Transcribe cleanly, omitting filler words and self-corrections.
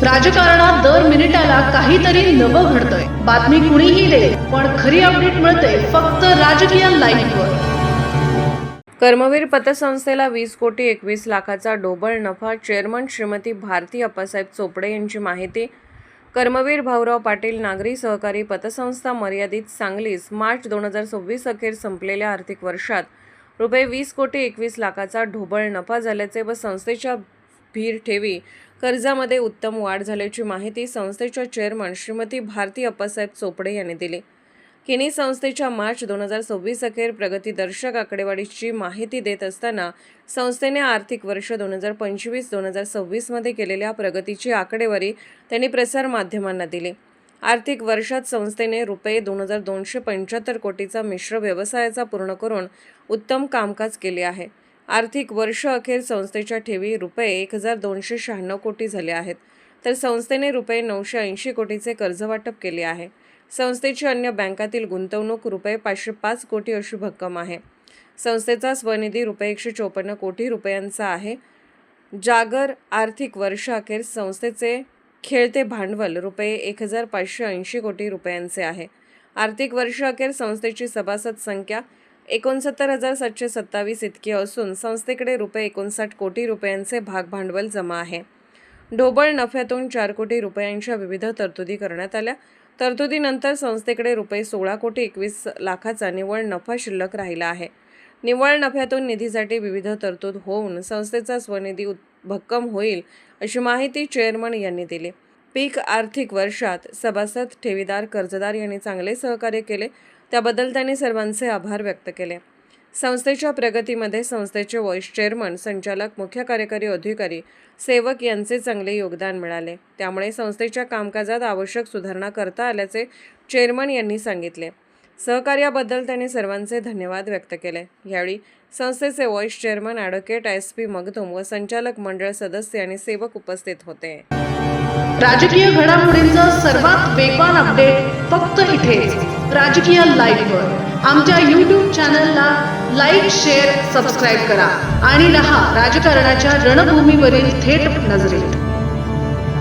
राजकारणात दर मिनिटाला काहीतरी नवं घडतंय। बातमी कुणीही दे, पण खरी अपडेट मिळते फक्त राजकीय लाईव्हवर। कर्मवीर पतसंस्थेला 20 कोटी 21 लाखाचा ढोबळ नफा, चेअरमन श्रीमती भारती अप्पासाहेब चोपडे यांची माहिती। कर्मवीर भाऊराव पाटील नागरी सहकारी पतसंस्था मर्यादित सांगलीस मार्च 2026 अखेर संपलेल्या आर्थिक वर्षात रुपये 20 कोटी 21 लाखाचा ढोबळ नफा झाल्याचे व संस्थेच्या भीर ठेवी कर्जामध्ये उत्तम वाढ झाल्याची माहिती संस्थेच्या चेअरमन श्रीमती भारती अप्पासाहेब चोपडे यांनी दिली। किनी संस्थेच्या मार्च 2026 अखेर प्रगतीदर्शक आकडेवारीची माहिती देत असताना संस्थेने आर्थिक वर्ष 2025-2026 मध्ये केलेल्या प्रगतीची आकडेवारी त्यांनी प्रसार माध्यमांना दिली। आर्थिक वर्षात संस्थेने रुपये 2275 कोटीचा मिश्र व्यवसायाचा पूर्ण करून उत्तम कामकाज केले आहे। आर्थिक वर्ष अखेर संस्थेच्या ठेवी रुपये 1296 कोटी झाले आहेत, तर संस्थेने रुपये 980 कोटीचे कर्जवाटप केले आहे। संस्थेची अन्य बँकातील गुंतवणूक रुपये 505 कोटी अशी भक्कम आहे। संस्थेचा स्वनिधी रुपये 154 कोटी रुपयांचा आहे। जागर आर्थिक वर्ष अखेर संस्थेचे खेळते भांडवल रुपये 1580 कोटी रुपयांचे आहे। आर्थिक वर्ष अखेर संस्थेची सभासद संख्या 69,727 इतकी असून संस्थेकडे रुपये 59 कोटी रुपयांचे भागभांडवल जमा आहे। ढोबळ नफ्यातून 4 कोटी रुपयांच्या विविध तरतुदी करण्यात आल्या। तरतुदीनंतर संस्थेकडे रुपये 16 कोटी 21 लाखाचा निव्वळ नफा शिल्लक राहिला आहे। निव्वळ नफ्यातून निधीसाठी विविध तरतूद होऊन संस्थेचा स्वनिधी भक्कम होईल अशी माहिती चेअरमन यांनी दिली। पीक आर्थिक वर्षात सभासद, ठेवीदार, कर्जदार यांनी चांगले सहकार्य केले, त्याबद्दल त्यांनी सर्वांचे आभार व्यक्त केले। संस्थेच्या प्रगतीमध्ये संस्थेचे व्हाईस चेअरमन, संचालक, मुख्य कार्यकारी अधिकारी, सेवक यांचे चांगले योगदान मिळाले, त्यामुळे संस्थेच्या कामकाजात आवश्यक सुधारणा करता आल्याचे चेअरमन यांनी सांगितले। सहकार्याबद्दल त्यांनी सर्वांचे धन्यवाद व्यक्त केले। यावेळी संस्थेचे vice chairman advocate SP Magdum व संचालक मंडळ सदस्य आणि सेवक उपस्थित होते। राजकीय घडामोडींचा सर्वात वेगवान अपडेट फक्त इथेच राजकीय लाईव्हवर। आमच्या YouTube चॅनलला लाईक, शेअर, सबस्क्राईब करा आणि रहा राजकारणाच्या रणभूमीवरील थेट नजरेत।